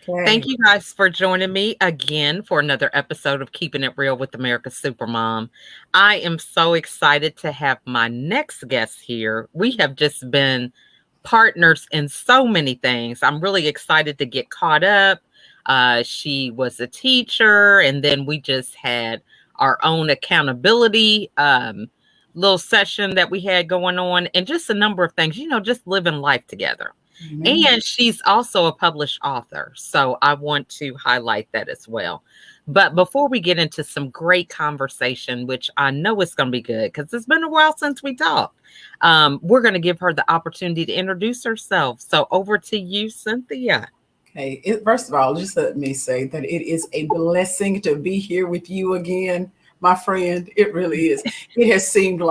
Thank Okay. you guys for joining me again for another episode of Keeping It Real with America's Supermom. I am so excited to have my next guest here. We have just been partners in so many things. I'm really excited to get caught up. She was a teacher, and then we just had our own accountability little session that we had going on, and just a number of things, just living life together. Amen. And she's also a published author. So I want to highlight that as well. But before we get into some great conversation, which I know is going to be good because it's been a while since we talked, we're going to give her the opportunity to introduce herself. So over to you, Cynthia. Okay. First of all, just let me say that it is a blessing to be here with you again, my friend. It really is. It seems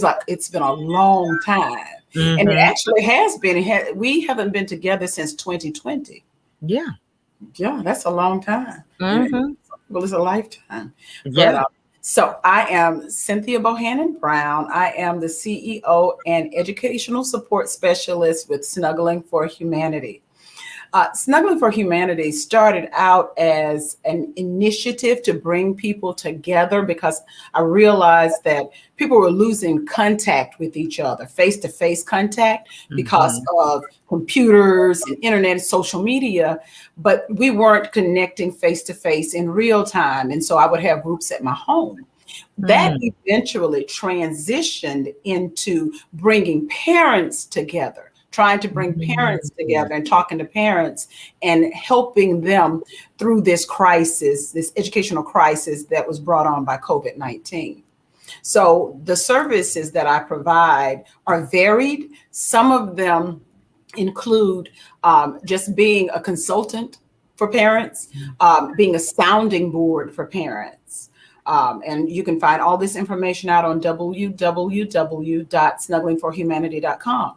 like it's been a long time. And it Mm-hmm. actually has been. We haven't been together since 2020. Yeah. Yeah, that's a long time. Mm-hmm. Well, it's a lifetime. But Yeah. so I am Cynthia Bohannon Brown. I am the CEO and Educational Support Specialist with Snuggling for Humanity. Snuggling for Humanity started out as an initiative to bring people together because I realized that people were losing contact with each other, face-to-face contact, because Mm-hmm. of computers and internet and social media, but we weren't connecting face-to-face in real time. And so I would have groups at my home. That eventually transitioned into bringing parents together, trying to bring parents Mm-hmm. together and talking to parents and helping them through this crisis, this educational crisis that was brought on by COVID-19. So the services that I provide are varied. Some of them include just being a consultant for parents, being a sounding board for parents. And you can find all this information out on www.snugglingforhumanity.com.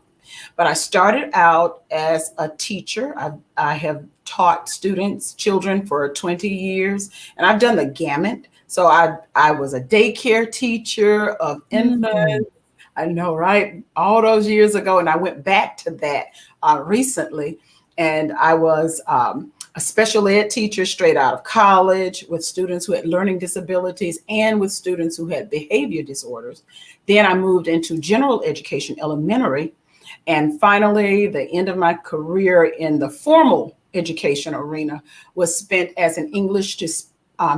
But I started out as a teacher. I have taught students, children for 20 years, and I've done the gamut. So I was a daycare teacher of Mm-hmm. infants. I know, right? All those years ago. And I went back to that recently. And I was a special ed teacher straight out of college with students who had learning disabilities and with students who had behavior disorders. Then I moved into general education, elementary. And finally, the end of my career in the formal education arena was spent as an English to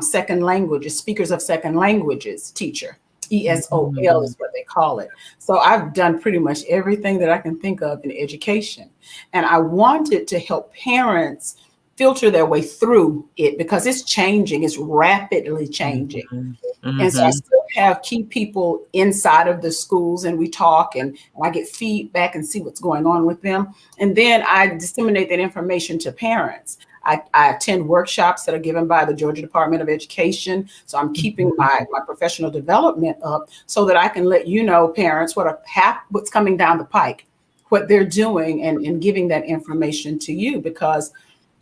second languages, speakers of second languages teacher. ESOL Mm-hmm. is what they call it. So I've done pretty much everything that I can think of in education. And I wanted to help parents filter their way through it because it's changing, it's rapidly changing. Mm-hmm. And so I Mm-hmm. still have key people inside of the schools and we talk and I get feedback and see what's going on with them. And then I disseminate that information to parents. I attend workshops that are given by the Georgia Department of Education. So I'm keeping my professional development up so that I can let you know, parents, what's coming down the pike, what they're doing and giving that information to you because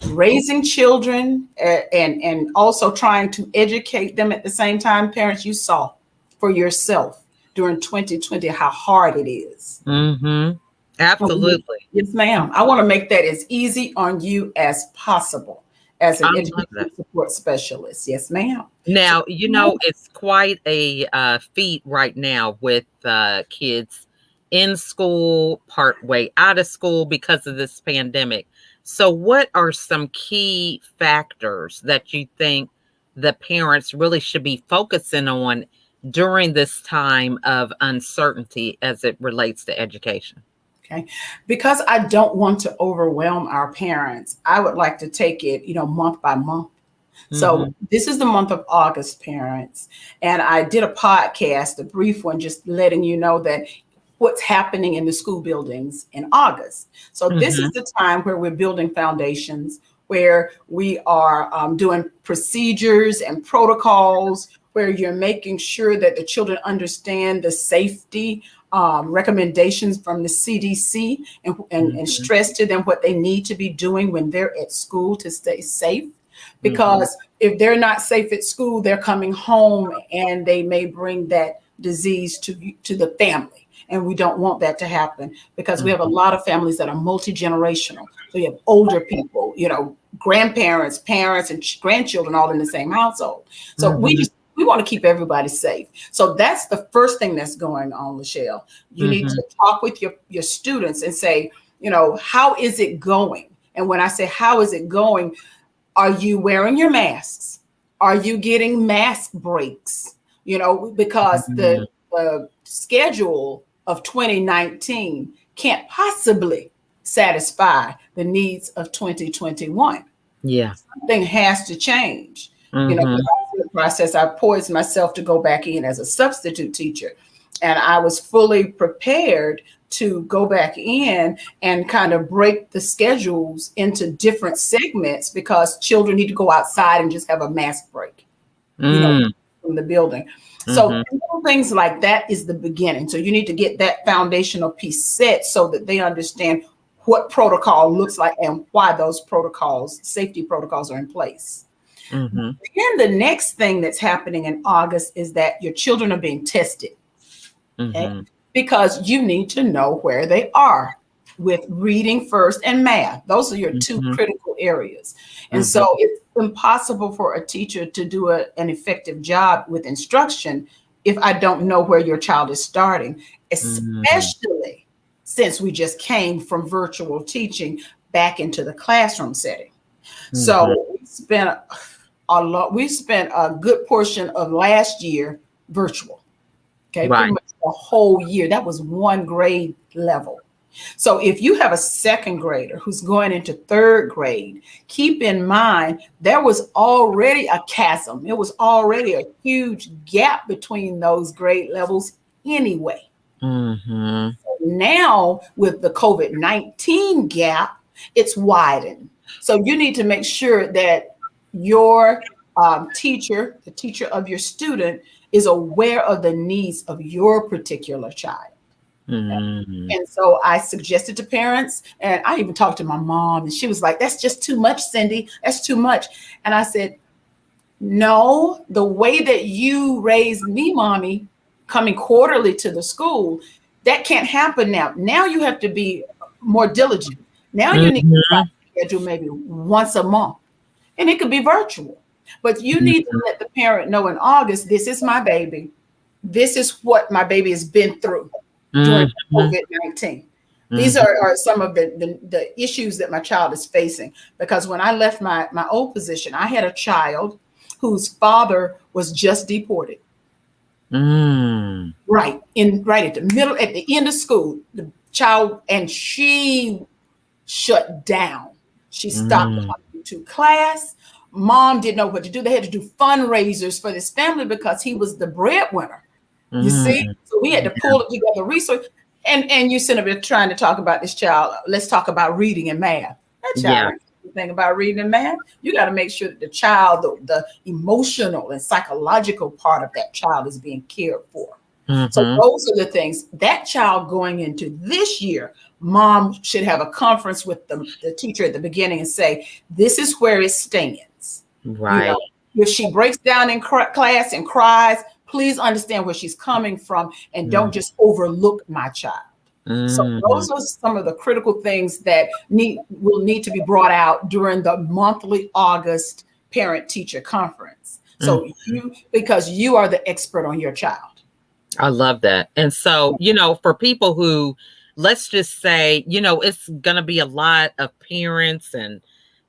raising children and also trying to educate them at the same time, parents, you saw for yourself during 2020 how hard it is. Mm-hmm. So, Absolutely. yes, ma'am. I want to make that as easy on you as possible as I an love that. education support specialist. Yes, ma'am. So, Now, it's quite a feat right now with kids in school, part way out of school because of this pandemic. So, what are some key factors that you think the parents really should be focusing on during this time of uncertainty as it relates to education? okay. Because I don't want to overwhelm our parents, I would like to take it, month by month. So Mm-hmm. this is the month of August, parents. And I did a podcast, a brief one, just letting you know that what's happening in the school buildings in August. So this Mm-hmm. is the time where we're building foundations, where we are doing procedures and protocols, where you're making sure that the children understand the safety recommendations from the CDC and Mm-hmm. stress to them what they need to be doing when they're at school to stay safe. Mm-hmm. Because if they're not safe at school, they're coming home and they may bring that disease to the family. And we don't want that to happen because we have a lot of families that are multi-generational. So you have older people, grandparents, parents, and grandchildren all in the same household. So we want to keep everybody safe. So that's the first thing that's going on, Lachelle. You need to talk with your students and say, how is it going? And when I say, how is it going? Are you wearing your masks? Are you getting mask breaks? Because the schedule of 2019 can't possibly satisfy the needs of 2021. Yeah. Something has to change. The process, I poised myself to go back in as a substitute teacher. And I was fully prepared to go back in and kind of break the schedules into different segments because children need to go outside and just have a mask break, from the building. So little things like that is the beginning. So you need to get that foundational piece set so that they understand what protocol looks like and why those safety protocols are in place. Then the next thing that's happening in August is that your children are being tested. Okay? Because you need to know where they are with reading first and math. Those are your two critical areas. And so it's impossible for a teacher to do an effective job with instruction if I don't know where your child is starting, especially since we just came from virtual teaching back into the classroom setting. So we spent a good portion of last year virtual. Okay, pretty much the whole year. That was one grade level. So if you have a second grader who's going into third grade, keep in mind there was already a chasm. It was already a huge gap between those grade levels anyway. So now with the COVID-19 gap, it's widened. So you need to make sure that your teacher, the teacher of your student, is aware of the needs of your particular child. And so I suggested to parents, and I even talked to my mom, and she was like, that's just too much, Cindy. That's too much. And I said, no, the way that you raised me, mommy, coming quarterly to the school, that can't happen now. Now you have to be more diligent. Now you need to schedule maybe once a month, and it could be virtual. But you need to let the parent know in August, this is my baby. This is what my baby has been through during COVID-19. These are some of the issues that my child is facing. Because when I left my old position, I had a child whose father was just deported. Right at the end of school, the child, and she shut down. She stopped coming to class. Mom didn't know what to do. They had to do fundraisers for this family because he was the breadwinner. You see, so we had to pull it together, research, and you sitting up there trying to talk about this child. Let's talk about reading and math. That child, thing about reading and math, you got to make sure that the child, the emotional and psychological part of that child is being cared for. So those are the things. That child going into this year, mom should have a conference with the teacher at the beginning and say, this is where it stands. Right. If she breaks down in class and cries, please understand where she's coming from and don't just overlook my child. So those are some of the critical things that will need to be brought out during the monthly August parent-teacher conference. So because you are the expert on your child. I love that. And so, for people who, let's just say, it's going to be a lot of parents and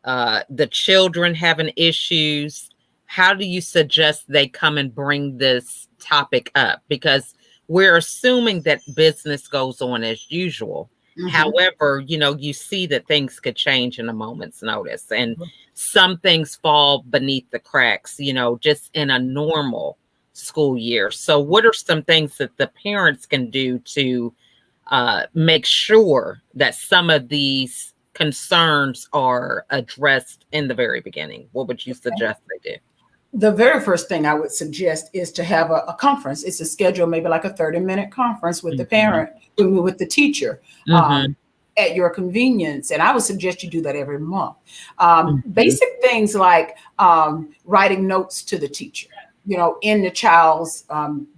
the children having issues. How do you suggest they come and bring this topic up? Because we're assuming that business goes on as usual. However, you see that things could change in a moment's notice, and some things fall beneath the cracks, just in a normal school year. So what are some things that the parents can do to make sure that some of these concerns are addressed in the very beginning? What would you suggest they do? The very first thing I would suggest is to have a conference. It's a schedule, maybe like a 30-minute conference with the parent, with the teacher at your convenience. And I would suggest you do that every month. Basic things like writing notes to the teacher. in the child's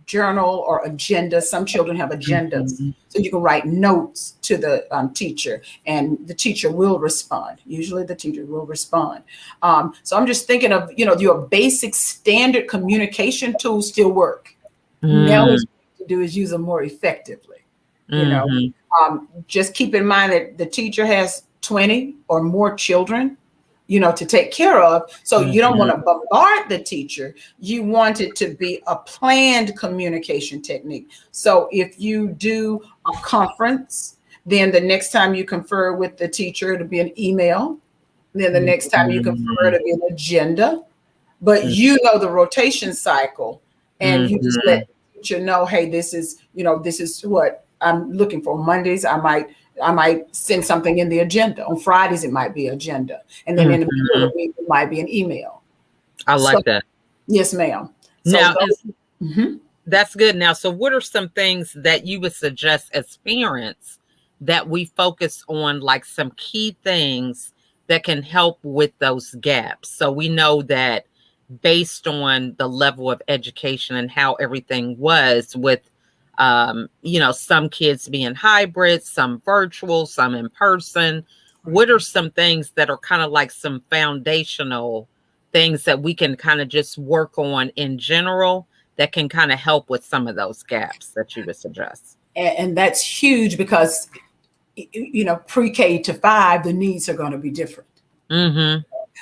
journal or agenda. Some children have agendas. Mm-hmm. So you can write notes to the teacher, and the teacher will respond. Usually the teacher will respond. So I'm just thinking of, your basic standard communication tools still work. Now what you need to do is use them more effectively. Just keep in mind that the teacher has 20 or more children, to take care of. So you don't want to bombard the teacher. You want it to be a planned communication technique. So if you do a conference, then the next time you confer with the teacher, it'll be an email. Then the next time you confer, it'll be an agenda. But the rotation cycle, and you just let the teacher know, hey, this is what I'm looking for. Mondays, I might send something in the agenda. On Fridays, it might be agenda. And then in the middle of the week, it might be an email. I like that. Yes, ma'am. Now, that's good. Now, so what are some things that you would suggest as parents that we focus on, like some key things that can help with those gaps? So we know that based on the level of education and how everything was with some kids being hybrid, some virtual, some in person. What are some things that are kind of like some foundational things that we can kind of just work on in general that can kind of help with some of those gaps that you would suggest? And that's huge because, pre-K to 5, the needs are going to be different.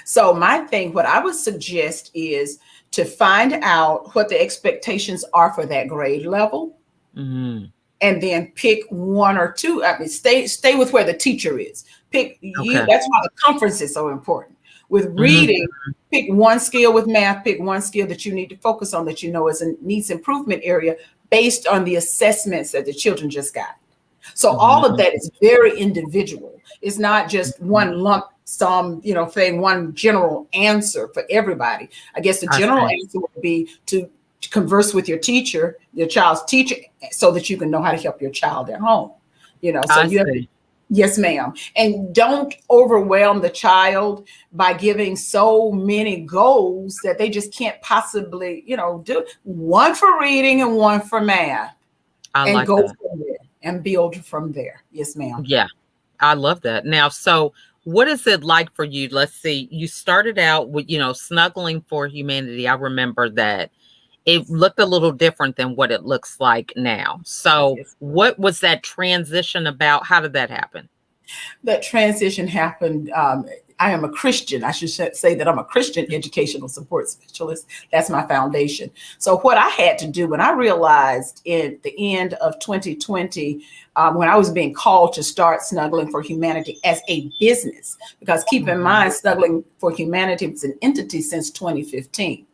So what I would suggest is to find out what the expectations are for that grade level. And then pick one or two. I mean, stay with where the teacher is. Pick you. That's why the conference is so important. With reading, pick one skill. With math, pick one skill that you need to focus on that is a needs improvement area based on the assessments that the children just got. So all of that is very individual. It's not just one lump sum, thing, one general answer for everybody. I guess the general answer would be to converse with your teacher, your child's teacher, so that you can know how to help your child at home. Yes, ma'am. And don't overwhelm the child by giving so many goals that they just can't possibly, do. One for reading and one for math. From there and build from there. Yes, ma'am. Yeah, I love that. Now, so what is it like for you? Let's see, you started out with, Snuggling for Humanity. I remember that it looked a little different than what it looks like now. So what was that transition about? How did that happen? That transition happened. I am a Christian. I should say that I'm a Christian educational support specialist. That's my foundation. So what I had to do when I realized at the end of 2020, when I was being called to start Snuggling for Humanity as a business, because keep in mind, Snuggling for Humanity was an entity since 2015.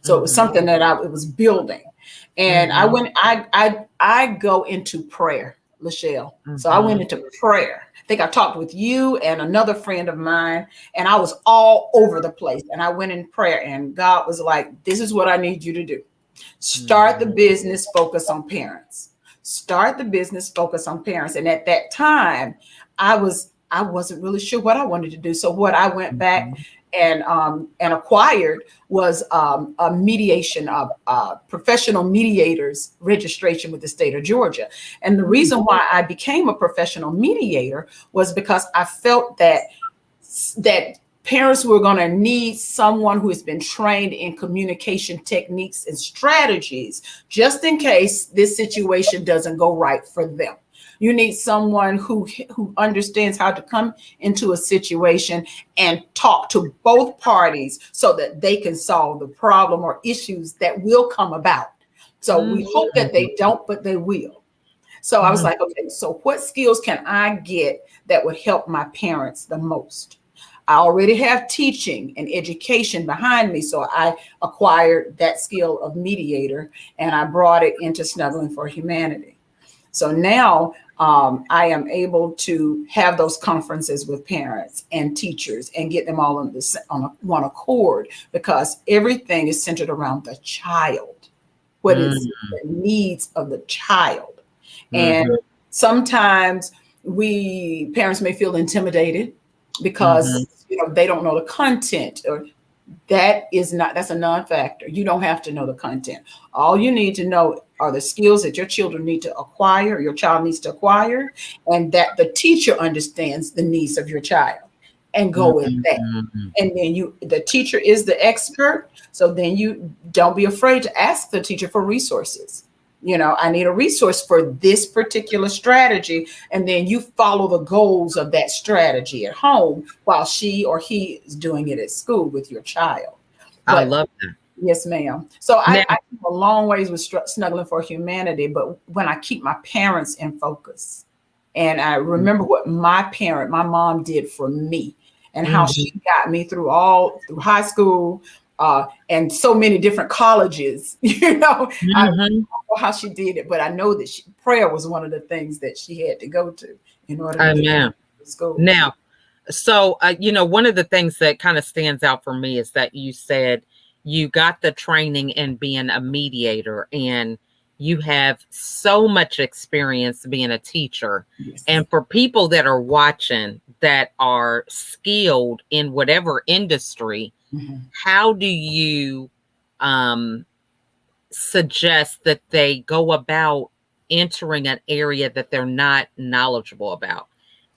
So it was something that it was building. And I go into prayer, Lachelle. So I went into prayer. I think I talked with you and another friend of mine, and I was all over the place. And I went in prayer, and God was like, this is what I need you to do. Start the business, focus on parents. Start the business, focus on parents. And at that time, I wasn't really sure what I wanted to do. So what I went back and acquired was a mediation of professional mediators registration with the state of Georgia. And the reason why I became a professional mediator was because I felt that parents were going to need someone who has been trained in communication techniques and strategies, just in case this situation doesn't go right for them. You need someone who understands how to come into a situation and talk to both parties so that they can solve the problem or issues that will come about. So we hope that they don't, but they will. So I was like, okay, so what skills can I get that would help my parents the most? I already have teaching and education behind me. So I acquired that skill of mediator and I brought it into Snuggling for Humanity. So now I am able to have those conferences with parents and teachers and get them all on one accord, because everything is centered around the child. What is the needs of the child? And sometimes parents may feel intimidated because they don't know the content, or That's a non-factor. You don't have to know the content. All you need to know are the skills that your children need to acquire, your child needs to acquire, and that the teacher understands the needs of your child, and go with that. Mm-hmm. And then the teacher is the expert. So then you don't be afraid to ask the teacher for resources. I need a resource for this particular strategy. And then you follow the goals of that strategy at home while she or he is doing it at school with your child. I love that. Yes, ma'am. So I come a long ways with Snuggling for Humanity, but when I keep my parents in focus, and I remember what my mom did for me, and how she got me through high school, and so many different colleges, I don't know how she did it, but I know that prayer was one of the things that she had to go to in order to get to school. Now, so, one of the things that kind of stands out for me is that you said you got the training in being a mediator, and you have so much experience being a teacher. Yes. And for people that are watching that are skilled in whatever industry, how do you suggest that they go about entering an area that they're not knowledgeable about,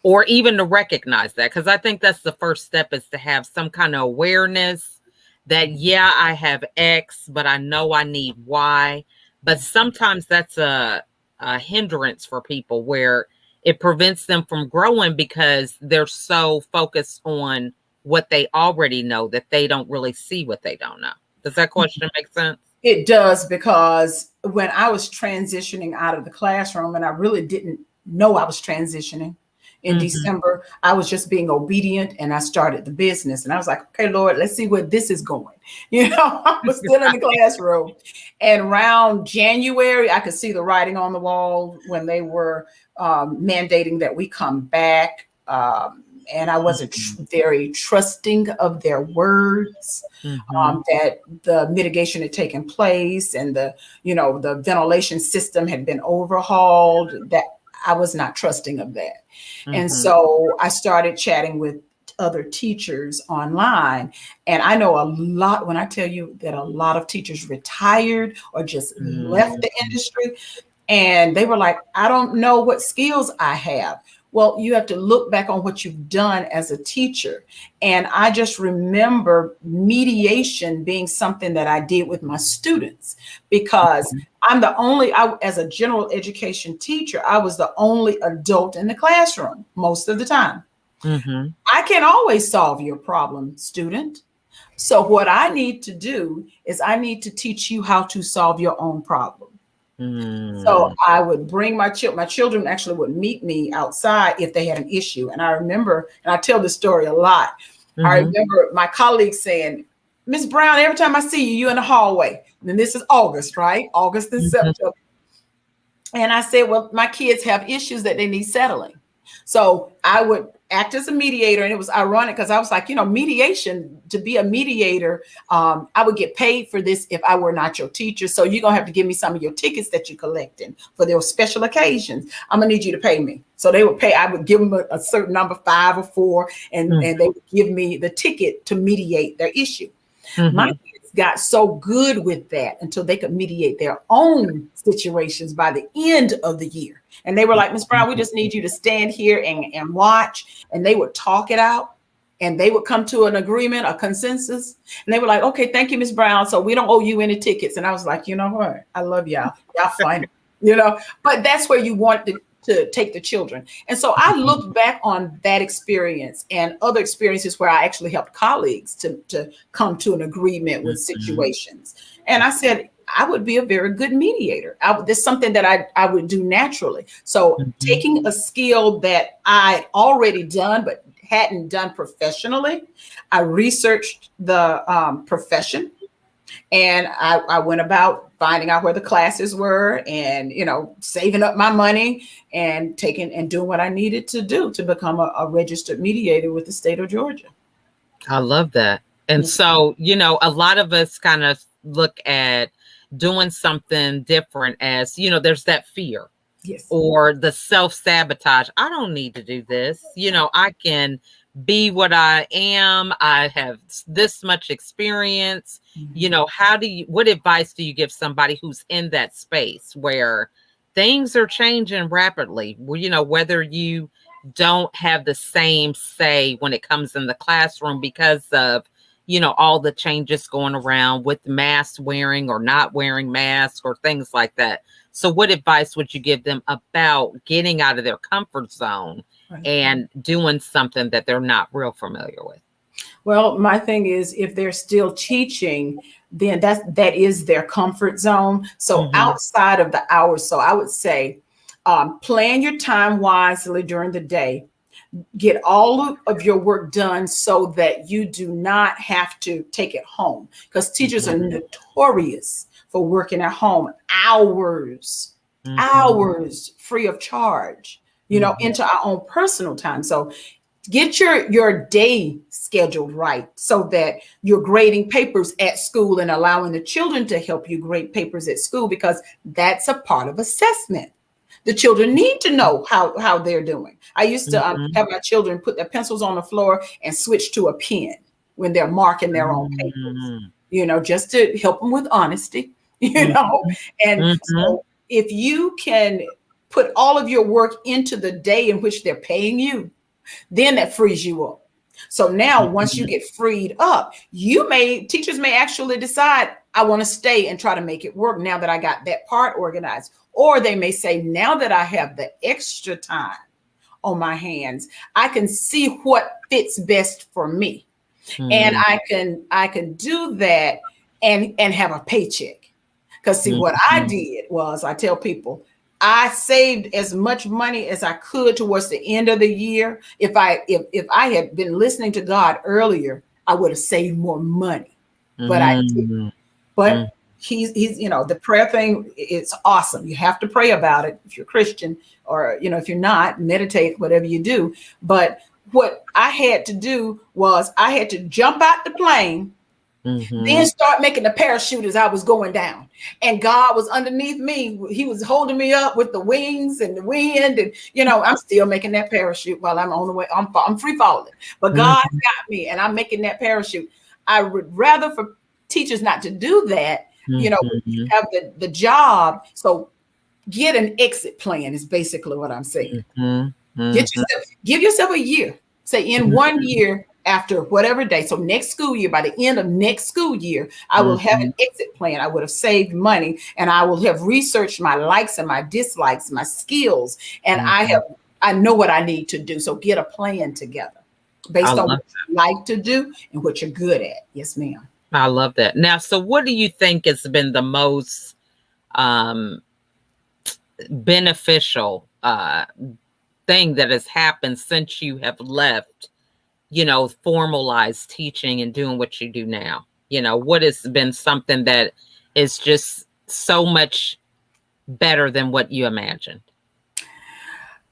or even to recognize that? Because I think that's the first step, is to have some kind of awareness that, yeah, I have X, but I know I need Y. But sometimes that's a hindrance for people, where it prevents them from growing because they're so focused on what they already know that they don't really see what they don't know. Does that question make sense? It does, because when I was transitioning out of the classroom, and I really didn't know I was transitioning in December, I was just being obedient, and I started the business, and I was like, okay, Lord, let's see where this is going. I was still in the classroom, and around January, I could see the writing on the wall when they were mandating that we come back. And I wasn't very trusting of their words, that the mitigation had taken place, and the ventilation system had been overhauled, that I was not trusting of that. And so I started chatting with other teachers online. And I know a lot, when I tell you that a lot of teachers retired or just left the industry, and they were like, I don't know what skills I have. Well, you have to look back on what you've done as a teacher. And I just remember mediation being something that I did with my students, because I'm as a general education teacher, I was the only adult in the classroom most of the time. I can't always solve your problem, student. So what I need to do is I need to teach you how to solve your own problem. So I would bring my children actually would meet me outside if they had an issue. And I remember, and I tell this story a lot. I remember my colleagues saying, Miss Brown, every time I see you, you're in the hallway. And this is August, right? August and September. And I said, well, my kids have issues that they need settling. So I would act as a mediator. And it was ironic, because I was like, mediation, to be a mediator, I would get paid for this if I were not your teacher. So you're going to have to give me some of your tickets that you're collecting for those special occasions. I'm going to need you to pay me. So they would pay. I would give them a certain number, 5 or 4, and they would give me the ticket to mediate their issue. My kids got so good with that until they could mediate their own situations by the end of the year. And they were like, Ms. Brown, we just need you to stand here and watch. And they would talk it out, and they would come to an agreement, a consensus. And they were like, okay, thank you, Ms. Brown. So we don't owe you any tickets. And I was like, you know what? I love y'all. Y'all fine. But that's where you want to take the children. And so I looked back on that experience and other experiences where I actually helped colleagues to come to an agreement with situations. And I said, I would be a very good mediator. That's something that I would do naturally. So taking a skill that I'd already done, but hadn't done professionally, I researched the profession, and I went about finding out where the classes were, and, saving up my money and doing what I needed to do to become a registered mediator with the state of Georgia. I love that. And so, a lot of us kind of look at doing something different as, there's that fear. Yes. Or the self-sabotage. I don't need to do this. I can be what I am. I have this much experience. You know, what advice do you give somebody who's in that space where things are changing rapidly? Well, you know, whether you don't have the same say when it comes in the classroom because of, you know, all the changes going around with mask wearing or not wearing masks or things like that. So what advice would you give them about getting out of their comfort zone and doing something that they're not real familiar with? Well, my thing is, if they're still teaching, then that is their comfort zone. So outside of the hours, so I would say, plan your time wisely during the day. Get all of your work done so that you do not have to take it home, because teachers are notorious for working at home hours free of charge, you know, into our own personal time. So get your day scheduled right so that you're grading papers at school and allowing the children to help you grade papers at school, because that's a part of assessment. The children need to know how they're doing. I used to have my children put their pencils on the floor and switch to a pen when they're marking their own papers, you know, just to help them with honesty, you know. And so if you can put all of your work into the day in which they're paying you, then that frees you up. So now once you get freed up, teachers may actually decide, I want to stay and try to make it work now that I got that part organized. Or they may say, now that I have the extra time on my hands, I can see what fits best for me. And I can do that and have a paycheck. Because see, what I did was, I tell people, I saved as much money as I could towards the end of the year. If I had been listening to God earlier, I would have saved more money. But I didn't. But he's you know, the prayer thing is awesome. You have to pray about it if you're Christian, or you know, if you're not, meditate, whatever you do. But what I had to do was I had to jump out the plane, then start making the parachute as I was going down. And God was underneath me. He was holding me up with the wings and the wind. And, you know, I'm still making that parachute while I'm on the way. I'm free falling. But God got me, and I'm making that parachute. I would rather for teachers not to do that. You know, you have the job. So get an exit plan is basically what I'm saying. Give yourself a year. Say in 1 year, after whatever day, so next school year, by the end of next school year, I will have an exit plan. I would have saved money, and I will have researched my likes and my dislikes, my skills, and I know what I need to do. So get a plan together based on what you like to do and what you're good at. Yes, ma'am. I love that. Now, so what do you think has been the most beneficial thing that has happened since you have left, you know, formalized teaching and doing what you do now? You know, what has been something that is just so much better than what you imagined?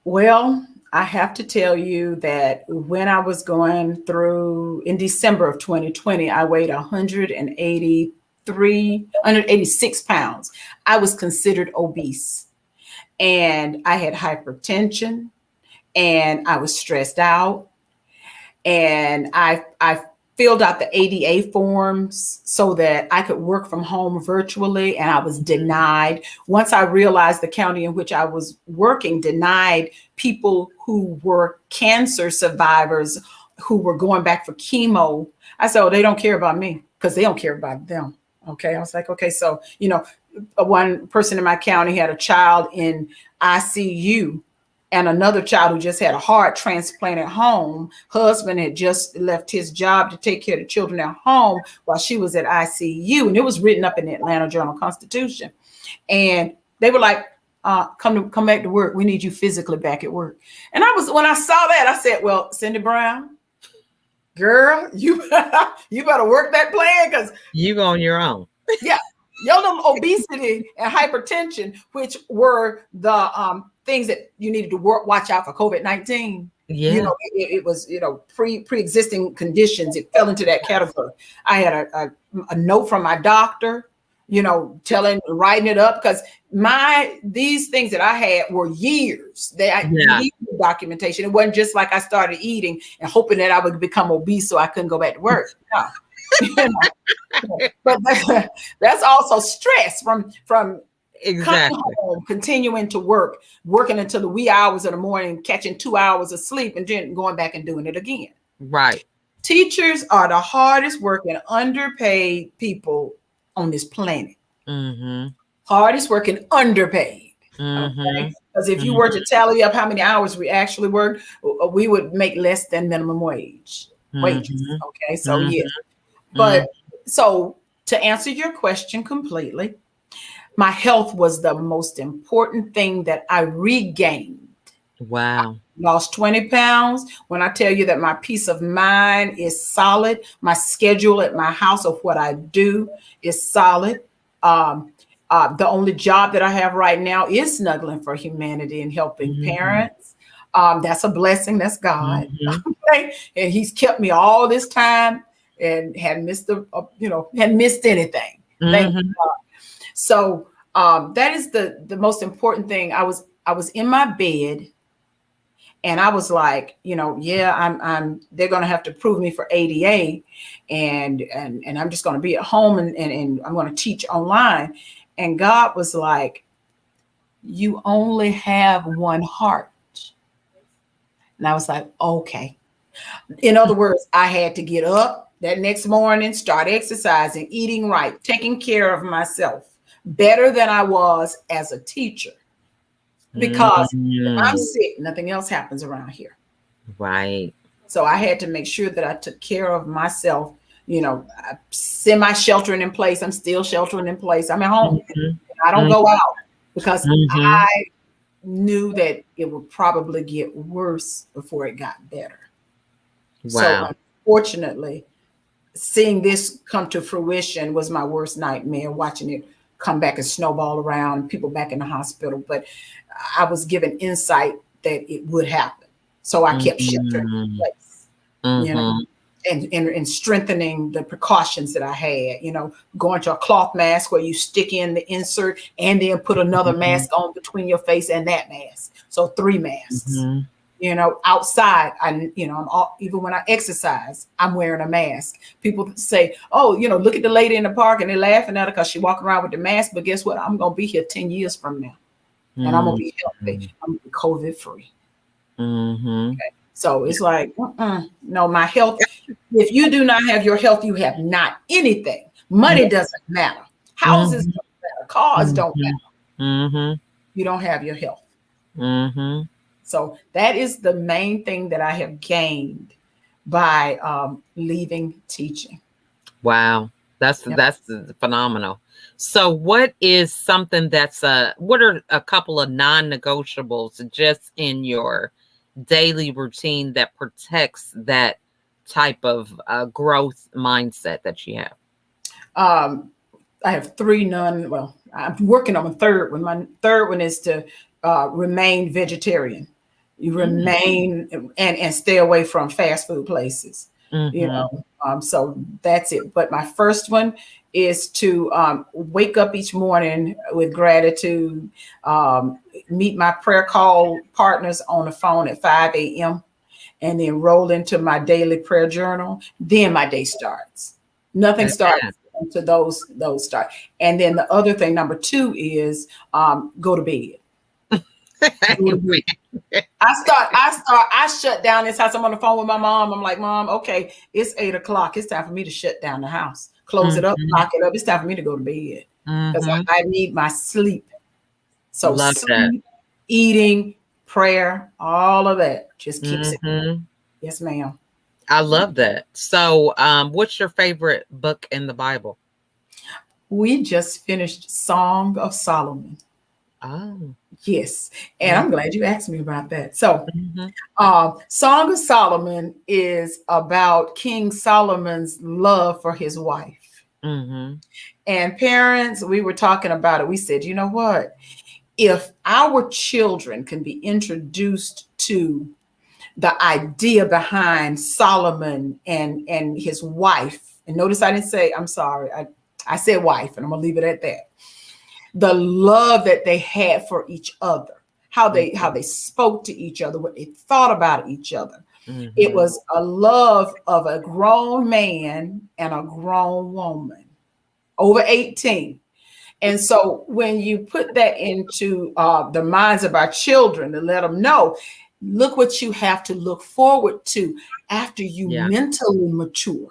Well, I have to tell you that when I was going through in December of 2020, I weighed 186 pounds. I was considered obese, and I had hypertension, and I was stressed out, and I filled out the ADA forms so that I could work from home virtually, and I was denied. Once I realized the county in which I was working denied people who were cancer survivors who were going back for chemo, I said, oh, they don't care about me because they don't care about them. Okay. I was like, okay. So, you know, one person in my county had a child in ICU, and another child who just had a heart transplant at home. Husband had just left his job to take care of the children at home while she was at ICU. And it was written up in the Atlanta Journal-Constitution. And they were like, come back to work. We need you physically back at work. And when I saw that, I said, well, Cindy Brown, girl, you better work that plan, because you on your own. Yeah. Obesity and hypertension, which were the things that you needed to watch out for COVID-19. Yeah. You know, it was, you know, pre-existing conditions. It fell into that category. I had a note from my doctor writing it up, because these things that I had were years that I needed documentation. It wasn't just like I started eating and hoping that I would become obese so I couldn't go back to work. No. But that's also stress from exactly coming home, continuing to working until the wee hours of the morning, catching 2 hours of sleep, and then going back and doing it again. right. Teachers are the hardest working, underpaid people on this planet. Hardest working, underpaid. Okay, because if you were to tally up how many hours we actually work, we would make less than minimum wages. Okay, so yes. But so to answer your question completely, my health was the most important thing that I regained. Wow. Lost 20 pounds. When I tell you that my peace of mind is solid, my schedule at my house of what I do is solid. The only job that I have right now is snuggling for humanity and helping parents. That's a blessing. That's God. Okay? And he's kept me all this time and hadn't missed hadn't missed anything. Thank God. So that is the most important thing. I was in my bed. And I was like, I'm they're going to have to prove me for ADA, and I'm just going to be at home and I'm going to teach online. And God was like, you only have one heart. And I was like, okay. In other words, I had to get up that next morning, start exercising, eating right, taking care of myself better than I was as a teacher. Because if I'm sick, nothing else happens around here. Right. So I had to make sure that I took care of myself, semi-sheltering in place. I'm still sheltering in place. I'm at home. I don't go out because I knew that it would probably get worse before it got better. Wow. So unfortunately, seeing this come to fruition was my worst nightmare, watching it come back and snowball around, people back in the hospital. But I was given insight that it would happen. So I kept sheltering in place, and strengthening the precautions that I had, going to a cloth mask where you stick in the insert and then put another mask on between your face and that mask. So 3 masks. Outside, even when I exercise, I'm wearing a mask. People say, oh, look at the lady in the park, and they're laughing at her because she walking around with the mask. But guess what? I'm going to be here 10 years from now, and I'm going to be healthy. I'm going to be COVID free. Okay. So it's like, no, my health. If you do not have your health, you have not anything. Money doesn't matter. Houses don't matter. Cars don't matter. You don't have your health. So that is the main thing that I have gained by leaving teaching. Wow. That's phenomenal. So what is something what are a couple of non-negotiables just in your daily routine that protects that type of growth mindset that you have? I have 3 I'm working on a third one. My third one is to remain vegetarian. You remain and stay away from fast food places. So that's it. But my first one is to wake up each morning with gratitude, meet my prayer call partners on the phone at 5 a.m. and then roll into my daily prayer journal. Then my day starts. Nothing starts until those start. And then the other thing, number 2, is go to bed. I shut down this house. I'm on the phone with my mom. I'm like, Mom, okay, it's 8 o'clock. It's time for me to shut down the house, close it up, lock it up. It's time for me to go to bed because I need my sleep. So sleep, eating, prayer, all of that just keeps it. Yes, ma'am. I love that. So what's your favorite book in the Bible? We just finished Song of Solomon. Oh. Yes. And I'm glad you asked me about that. So Song of Solomon is about King Solomon's love for his wife. And parents, we were talking about it. We said, you know what? If our children can be introduced to the idea behind Solomon and his wife, and notice I didn't say, I'm sorry, I said wife, and I'm gonna leave it at that. The love that they had for each other, how they spoke to each other, what they thought about each other. It was a love of a grown man and a grown woman over 18. And so when you put that into the minds of our children to let them know, look what you have to look forward to after you mentally mature,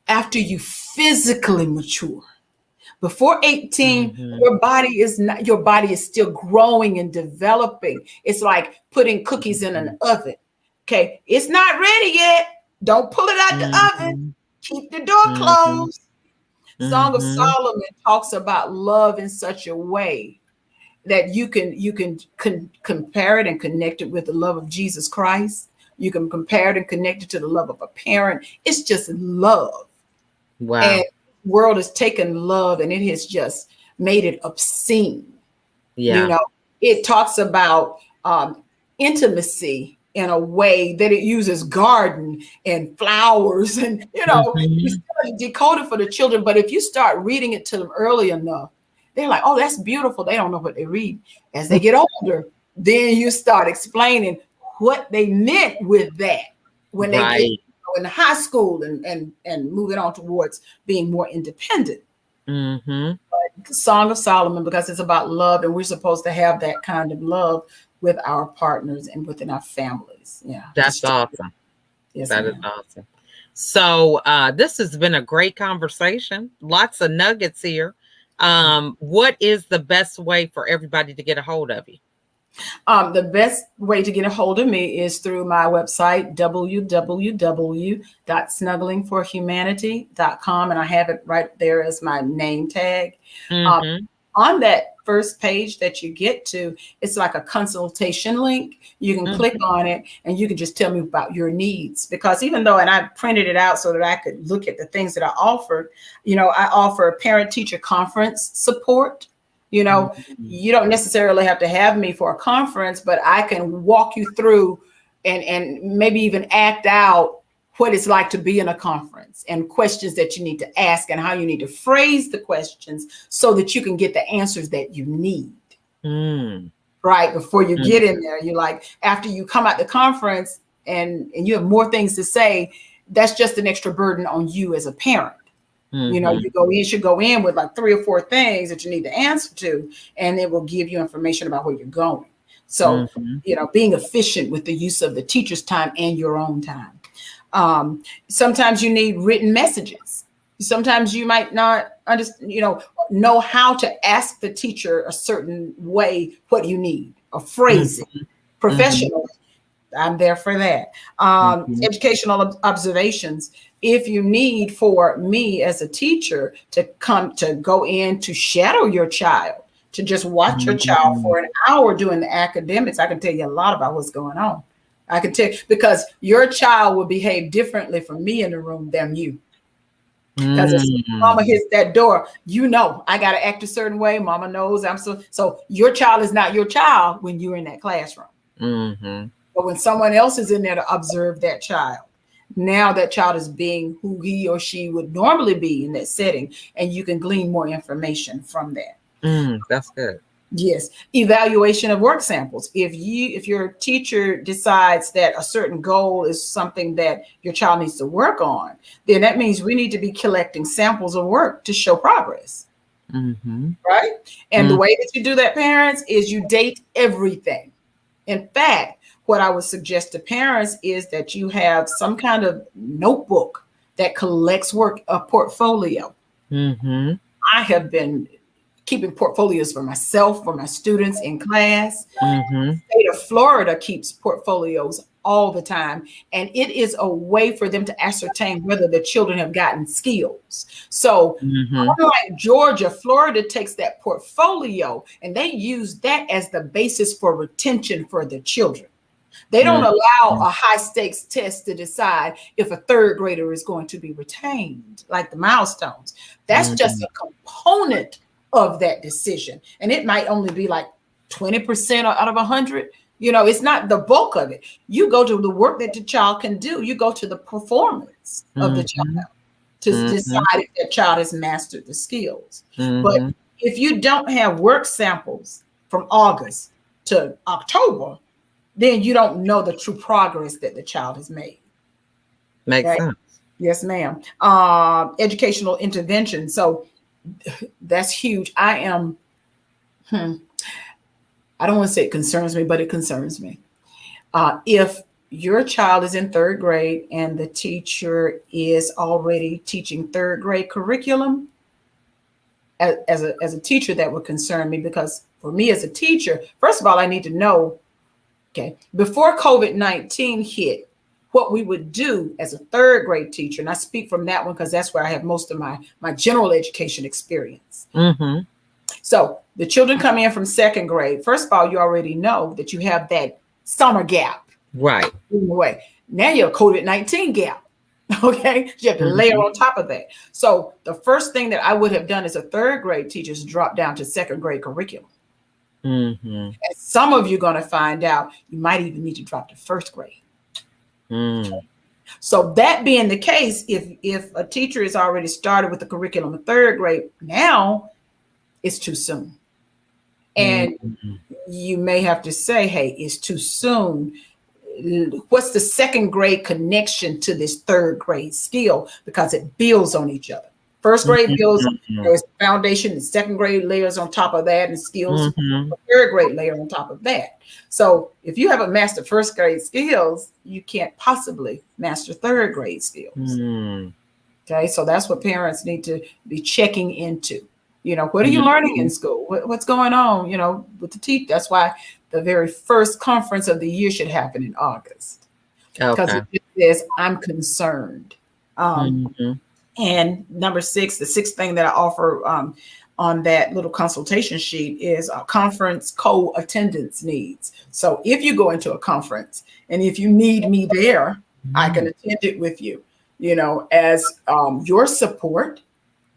after you physically mature. Before 18, your body is still growing and developing. It's like putting cookies in an oven. Okay, it's not ready yet. Don't pull it out the oven. Keep the door closed. Song of Solomon talks about love in such a way that you can compare it and connect it with the love of Jesus Christ. You can compare it and connect it to the love of a parent. It's just love. Wow. And the world has taken love and it has just made it obscene. Yeah. You know, it talks about intimacy in a way that it uses garden and flowers and, it's decoded for the children. But if you start reading it to them early enough, they're like, oh, that's beautiful. They don't know what they read. As they get older, then you start explaining what they meant with that when they get in high school and moving on towards being more independent. Song of Solomon, because it's about love, and we're supposed to have that kind of love with our partners and within our families. Yeah, that's awesome. Yes, that is awesome. So this has been a great conversation. Lots of nuggets here. What is the best way for everybody to get a hold of you? The best way to get a hold of me is through my website, www.snugglingforhumanity.com. And I have it right there as my name tag. On that first page that you get to, it's like a consultation link. You can click on it and you can just tell me about your needs. Because even though, and I printed it out so that I could look at the things that I offer, I offer parent-teacher conference support. You don't necessarily have to have me for a conference, but I can walk you through and maybe even act out what it's like to be in a conference and questions that you need to ask and how you need to phrase the questions so that you can get the answers that you need. Right before you get in there, you're like, after you come out the conference and you have more things to say, that's just an extra burden on you as a parent. You should go in with like 3 or 4 things that you need to answer to, and it will give you information about where you're going. So, being efficient with the use of the teacher's time and your own time. Sometimes you need written messages. Sometimes you might not know how to ask the teacher a certain way what you need, or phrasing professionally. I'm there for that. Educational observations. If you need for me as a teacher to go in to shadow your child, to just watch your child for an hour doing the academics, I can tell you a lot about what's going on. I can tell you, because your child will behave differently from me in the room than you. Because if mama hits that door, I got to act a certain way. Mama knows so your child is not your child when you're in that classroom. But when someone else is in there to observe that child, now that child is being who he or she would normally be in that setting, and you can glean more information from that. That's good. Yes. Evaluation of work samples. If your teacher decides that a certain goal is something that your child needs to work on, then that means we need to be collecting samples of work to show progress. Right? And the way that you do that, parents, is you date everything. In fact, what I would suggest to parents is that you have some kind of notebook that collects work, a portfolio. I have been keeping portfolios for myself, for my students in class. The state of Florida keeps portfolios all the time. And it is a way for them to ascertain whether the children have gotten skills. So unlike Georgia, Florida takes that portfolio and they use that as the basis for retention for the children. They don't allow a high stakes test to decide if a 3rd grader is going to be retained, like the milestones. That's just a component of that decision. And it might only be like 20% out of 100. It's not the bulk of it. You go to the work that the child can do. You go to the performance of the child to Mm-hmm. decide if that child has mastered the skills. But Mm-hmm. if you don't have work samples from August to October, then you don't know the true progress that the child has made. Makes Okay. sense. Yes, ma'am. Educational intervention. So that's huge. I don't want to say it concerns me, but it concerns me. If your child is in third grade and the teacher is already teaching third grade curriculum, as a teacher, that would concern me, because for me as a teacher, first of all, I need to know, okay, before COVID-19 hit, what we would do as a third grade teacher, and I speak from that one because that's where I have most of my general education experience. Mm-hmm. So the children come in from second grade. First of all, you already know that you have that summer gap. Right. Away. Now you're a COVID-19 gap. Okay. You have to layer on top of that. So the first thing that I would have done as a third grade teacher is drop down to second grade curriculum. Mm-hmm. And some of you are going to find out you might even need to drop to first grade. Mm. So that being the case, if a teacher is already started with the curriculum in third grade, now it's too soon. And you may have to say, hey, it's too soon. What's the second grade connection to this third grade skill? Because it builds on each other. First grade builds, there's foundation, and second grade layers on top of that, and skills, third grade layer on top of that. So if you haven't mastered first grade skills, you can't possibly master third grade skills. Okay, so that's what parents need to be checking into. You know, what are you learning in school? What's going on, you know, with the teacher? That's why the very first conference of the year should happen in August. Because it says, I'm concerned. And number 6, the 6th thing that I offer on that little consultation sheet is conference co-attendance needs. So if you go into a conference and if you need me there, I can attend it with you, you know, as your support.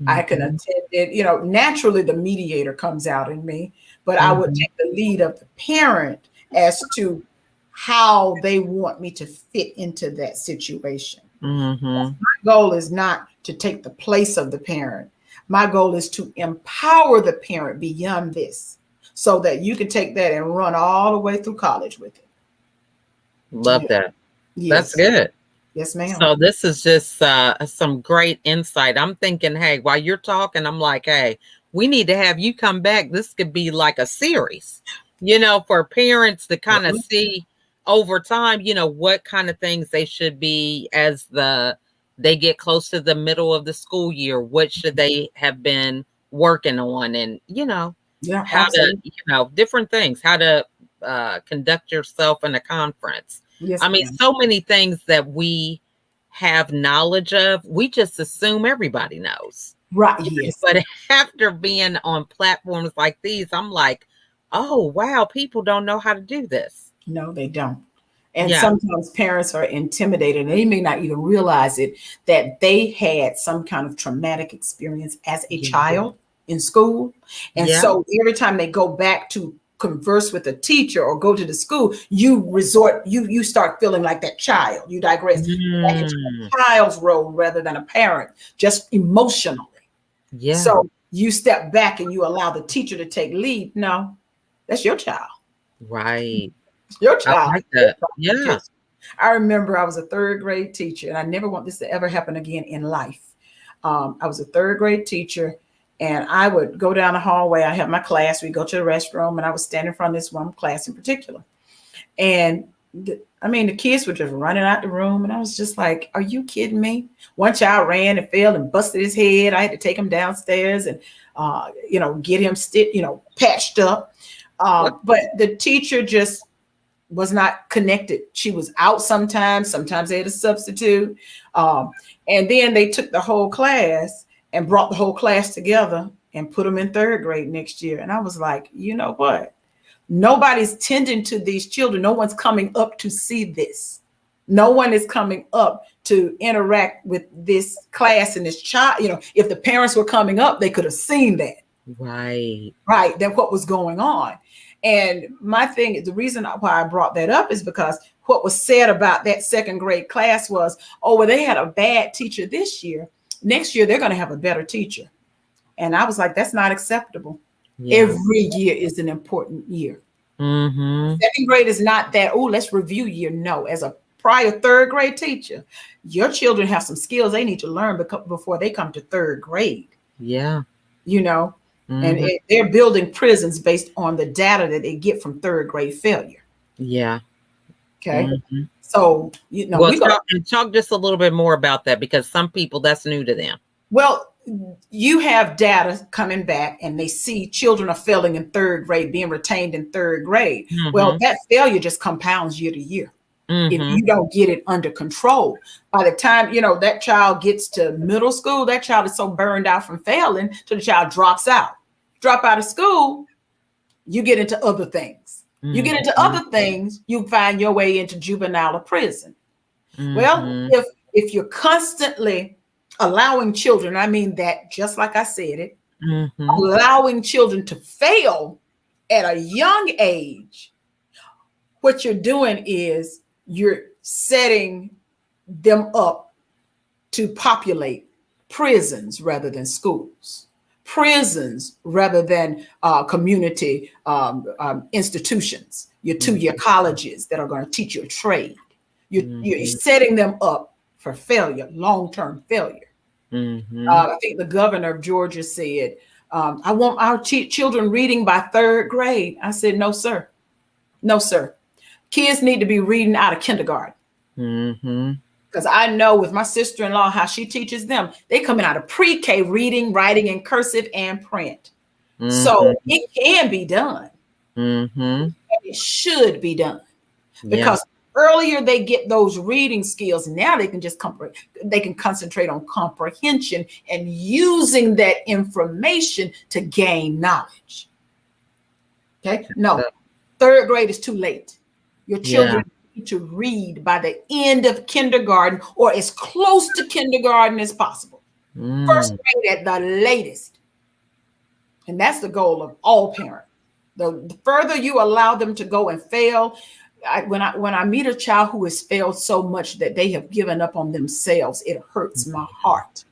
I can attend it, you know, naturally the mediator comes out in me, but I would take the lead of the parent as to how they want me to fit into that situation. My goal is not to take the place of the parent. My goal is to empower the parent beyond this so that you can take that and run all the way through college with it. Love that. Yes. That's good. Yes, ma'am. So this is just some great insight. I'm thinking, hey, while you're talking, I'm like, hey, we need to have you come back. This could be like a series, you know, for parents to kind of see over time, you know, what kind of things they should be as they get close to the middle of the school year. What should they have been working on? And, you know, how to, you know, different things, how to conduct yourself in a conference. Yes, I mean, so many things that we have knowledge of, we just assume everybody knows. Right. Yes. But after being on platforms like these, I'm like, oh, wow, people don't know how to do this. No, they don't. And sometimes parents are intimidated and they may not even realize it, that they had some kind of traumatic experience as a child in school. And so every time they go back to converse with a teacher or go to the school, you start feeling like that child. You digress back into a child's role rather than a parent, just emotionally. So you step back and you allow the teacher to take lead. No, that's your child. Right. Your child. I like that. Yeah. I remember I was a third grade teacher, and I never want this to ever happen again in life. I was a third grade teacher, and I would go down the hallway. I had my class. We go to the restroom, and I was standing in front of this one class in particular. And the kids were just running out the room, and I was just like, are you kidding me? One child ran and fell and busted his head. I had to take him downstairs and, get him patched up. But the teacher just was not connected. She was out sometimes they had a substitute. And then they took the whole class and brought the whole class together and put them in third grade next year. And I was like, you know what? Nobody's tending to these children. No one's coming up to see this. No one is coming up to interact with this class and this child. You know, if the parents were coming up, they could have seen that. Right. That what was going on. And my thing, the reason why I brought that up is because what was said about that second grade class was, oh, well, they had a bad teacher this year. Next year, they're going to have a better teacher. And I was like, that's not acceptable. Yeah. Every year is an important year. Second grade is not that, oh, let's review year. No, as a prior third grade teacher, your children have some skills they need to learn before they come to third grade. Yeah. You know, and they're building prisons based on the data that they get from third grade failure. Yeah. Okay. So, well, talk just a little bit more about that, because some people, that's new to them. Well, you have data coming back and they see children are failing in third grade, being retained in third grade. Well, that failure just compounds year to year. If you don't get it under control, by the time, that child gets to middle school, that child is so burned out from failing till the child drops out. Drop out of school, you get into other things. You get into other things, you find your way into juvenile or prison. Well, if you're constantly allowing children, I mean that just like I said it, allowing children to fail at a young age, what you're doing is you're setting them up to populate prisons rather than schools, prisons rather than community institutions, your 2-year colleges that are going to teach you a trade. You're setting them up for failure, long-term failure. I think the governor of Georgia said, I want our children reading by third grade. I said, no, sir. No, sir. Kids need to be reading out of kindergarten. Because I know with my sister-in-law, how she teaches them, they coming out of pre-K reading, writing in cursive and print. So it can be done. It should be done. Because earlier they get those reading skills, now they can just they can concentrate on comprehension and using that information to gain knowledge. Okay. No, third grade is too late. Your children need to read by the end of kindergarten or as close to kindergarten as possible. First grade at the latest. And that's the goal of all parents. The further you allow them to go and fail, when I meet a child who has failed so much that they have given up on themselves, it hurts my heart.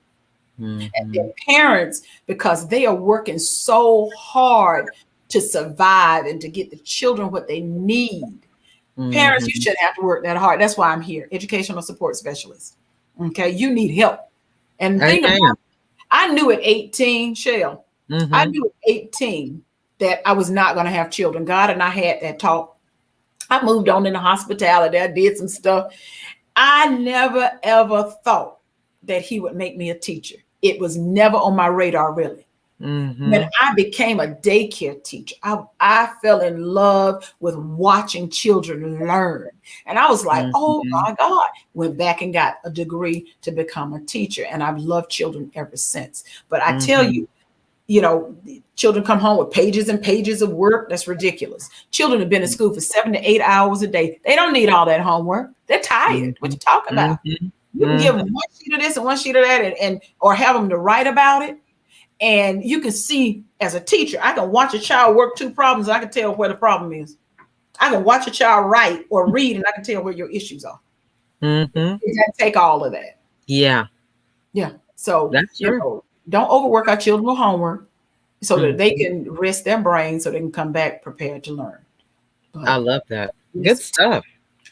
And their parents, because they are working so hard to survive and to get the children what they need. Parents, you shouldn't have to work that hard. That's why I'm here, educational support specialist. Okay, you need help. And think about it, I knew at 18, Shell, I knew at 18 that I was not going to have children. God and I had that talk. I moved on into hospitality. I did some stuff. I never, ever thought that he would make me a teacher. It was never on my radar, really. When I became a daycare teacher, I fell in love with watching children learn. And I was like, oh my God, went back and got a degree to become a teacher. And I've loved children ever since. But I tell you, children come home with pages and pages of work. That's ridiculous. Children have been in school for 7 to 8 hours a day. They don't need all that homework. They're tired. What you talking about? You can give them one sheet of this and one sheet of that or have them to write about it. And you can see as a teacher, I can watch a child work 2 problems. And I can tell where the problem is. I can watch a child write or read and I can tell where your issues are. It doesn't take all of that. Yeah. So that's true. Don't overwork our children with homework so that they can rest their brains so they can come back prepared to learn. But I love that. Good stuff.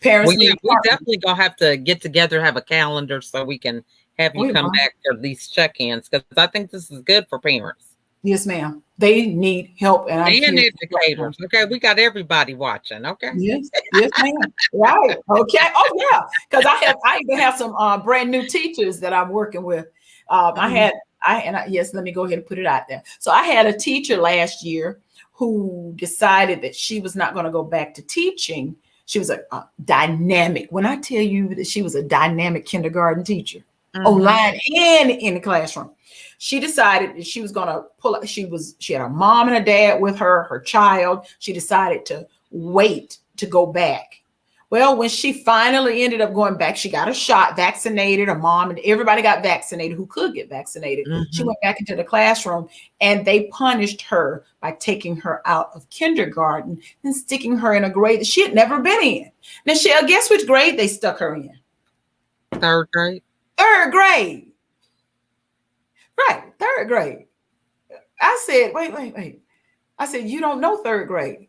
Parents, we definitely gonna have to get together, have a calendar so we can have you come back for these check-ins, because I think this is good for parents. Yes, ma'am. They need help, and educators. Okay, we got everybody watching. Okay. Yes, ma'am. Right. Okay. Oh, yeah. Because I even have some brand new teachers that I'm working with. Yes, let me go ahead and put it out there. So I had a teacher last year who decided that she was not going to go back to teaching. She was a dynamic. When I tell you that she was a dynamic kindergarten teacher, online and in the classroom, she decided that she was going to pull up. She had a mom and a dad with her child. She decided to wait to go back. Well, when she finally ended up going back, she got a shot, vaccinated. Her mom and everybody got vaccinated who could get vaccinated. She went back into the classroom and they punished her by taking her out of kindergarten and sticking her in a grade that she had never been in. Now, guess which grade they stuck her in? Third grade. Third grade. third grade. I said, wait. I said, you don't know third grade.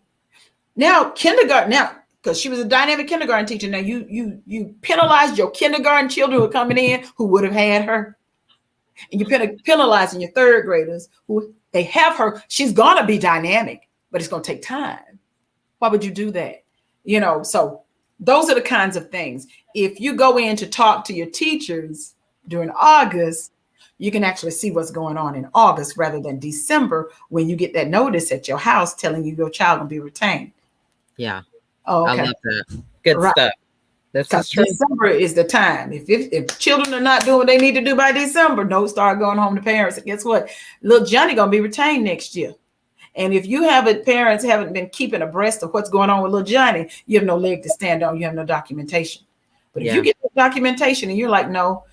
Now, kindergarten, now, because she was a dynamic kindergarten teacher. Now you penalized your kindergarten children who are coming in who would have had her. And you're penalizing your third graders who they have her. She's gonna be dynamic, but it's gonna take time. Why would you do that? So those are the kinds of things. If you go in to talk to your teachers during August, you can actually see what's going on in August rather than December when you get that notice at your house telling you your child will be retained. Yeah. Oh, okay. I love that. Good stuff. This is true. December is the time. If children are not doing what they need to do by December, notes start going home to parents. And guess what? Little Johnny gonna be retained next year. And if you parents haven't been keeping abreast of what's going on with little Johnny, you have no leg to stand on. You have no documentation. But if you get the documentation and you're like, no,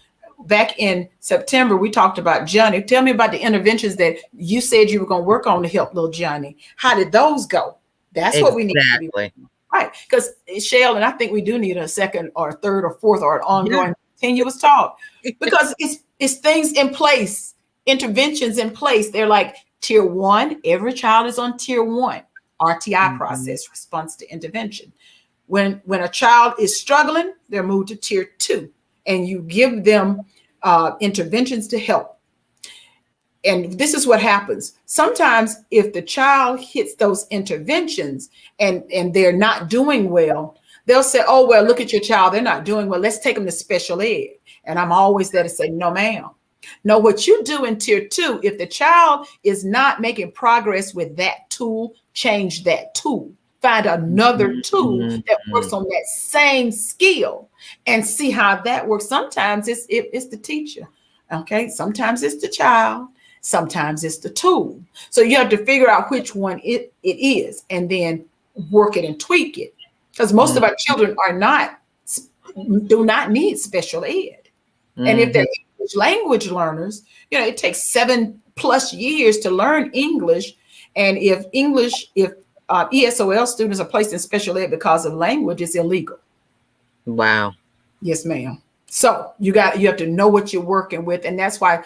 back in September, we talked about Johnny. Tell me about the interventions that you said you were going to work on to help little Johnny. How did those go? That's what we need to be. Right. Because Shell, and I think we do need a second or third or fourth or an ongoing continuous talk, because it's things in place, interventions in place. They're like tier 1. Every child is on tier 1 RTI process, response to intervention. When a child is struggling, they're moved to tier 2, and you give them interventions to help. And this is what happens. Sometimes if the child hits those interventions and they're not doing well, they'll say, oh, well, look at your child. They're not doing well. Let's take them to special ed. And I'm always there to say, no, ma'am. No, what you do in tier 2, if the child is not making progress with that tool, change that tool. Find another tool that works on that same skill and see how that works. Sometimes it's the teacher. Okay. Sometimes it's the child. Sometimes it's the tool. So you have to figure out which one it is and then work it and tweak it. Because most of our children do not need special ed. And if they're English language learners, it takes 7+ years to learn English. And if ESOL students are placed in special ed because of language, it's illegal. Wow. Yes, ma'am. So you have to know what you're working with. And that's why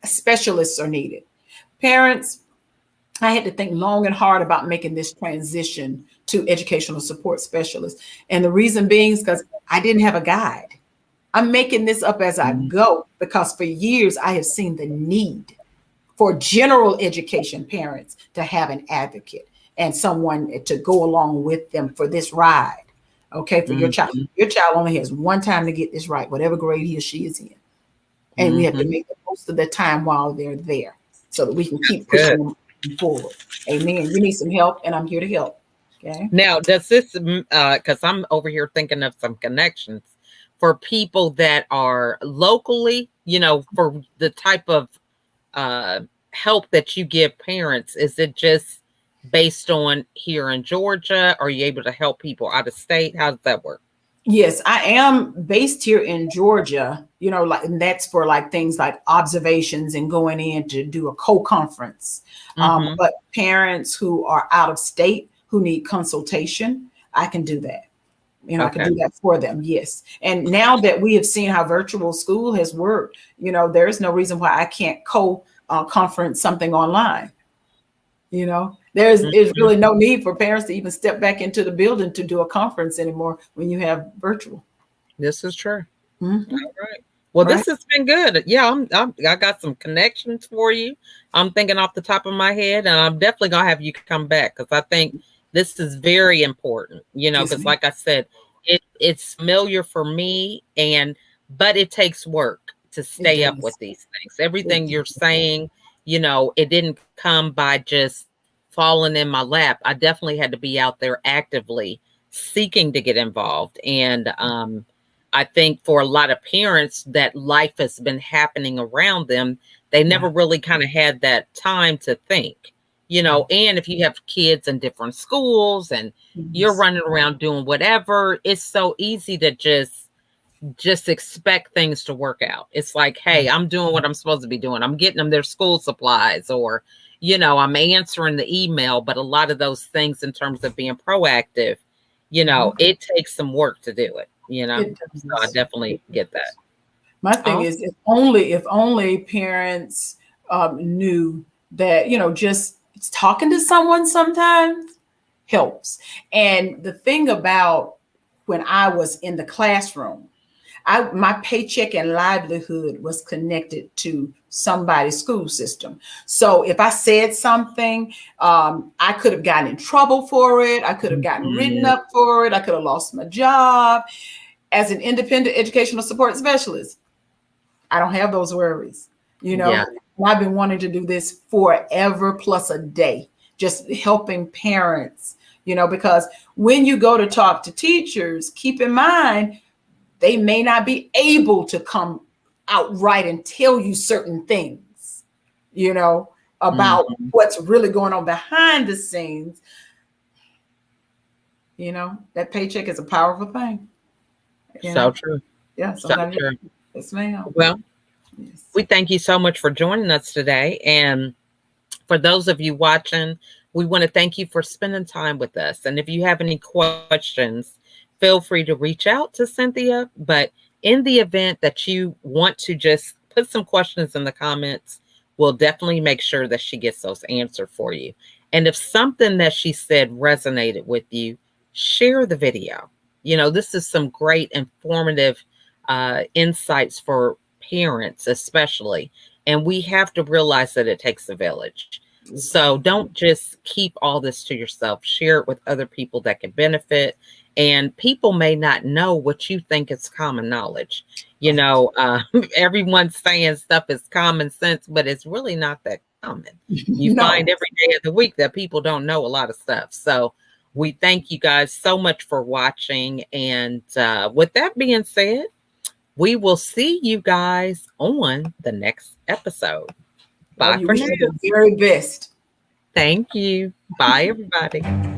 specialists are needed. Parents, I had to think long and hard about making this transition to educational support specialists. And the reason being is because I didn't have a guide. I'm making this up as I go because for years I have seen the need for general education parents to have an advocate and someone to go along with them for this ride. Okay, for your child. Your child only has one time to get this right, whatever grade he or she is in. And we have to make the most of the time while they're there so that we can keep pushing them forward. Amen. You need some help, and I'm here to help. Okay. Now, does this, because I'm over here thinking of some connections for people that are locally, for the type of help that you give parents, is it just based on here in Georgia? Are you able to help people out of state? How does that work? Yes, I am based here in Georgia, and that's for things like observations and going in to do a co-conference. But parents who are out of state who need consultation, I can do that. I can do that for them. Yes. And now that we have seen how virtual school has worked, there's no reason why I can't conference something online. There's really no need for parents to even step back into the building to do a conference anymore when you have virtual. This is true. All right. Well, this has been good. Yeah, I got some connections for you. I'm thinking off the top of my head, and I'm definitely gonna have you come back because I think this is very important. Because like I said, it's familiar for me, but it takes work to stay up with these things. Everything you're saying, it didn't come by just falling in my lap. I definitely had to be out there actively seeking to get involved. And I think for a lot of parents that life has been happening around them, they never really kind of had that time to think, and if you have kids in different schools and you're running around doing whatever, it's so easy to just expect things to work out. It's like, hey, I'm doing what I'm supposed to be doing. I'm getting them their school supplies, or, I'm answering the email. But a lot of those things in terms of being proactive, it takes some work to do it, So I definitely get that. My thing is if only parents knew that, just talking to someone sometimes helps. And the thing about when I was in the classroom, my paycheck and livelihood was connected to somebody's school system. So if I said something, I could have gotten in trouble for it. I could have gotten written up for it. I could have lost my job. As an independent educational support specialist, I don't have those worries. Yeah. I've been wanting to do this forever plus a day, just helping parents, because when you go to talk to teachers, keep in mind, they may not be able to come outright and tell you certain things, about what's really going on behind the scenes. That paycheck is a powerful thing. So true. Yeah. So true. Yes, ma'am. Well, yes. We thank you so much for joining us today. And for those of you watching, we want to thank you for spending time with us. And if you have any questions, feel free to reach out to Cynthia. But in the event that you want to just put some questions in the comments, we'll definitely make sure that she gets those answered for you. And if something that she said resonated with you, share the video. This is some great informative insights for parents, especially. And we have to realize that it takes a village. So don't just keep all this to yourself. Share it with other people that can benefit. And people may not know what you think is common knowledge. Everyone's saying stuff is common sense, but it's really not that common. You find every day of the week that people don't know a lot of stuff. So we thank you guys so much for watching. And with that being said, we will see you guys on the next episode. Bye for now. The very best. Thank you. Bye, everybody.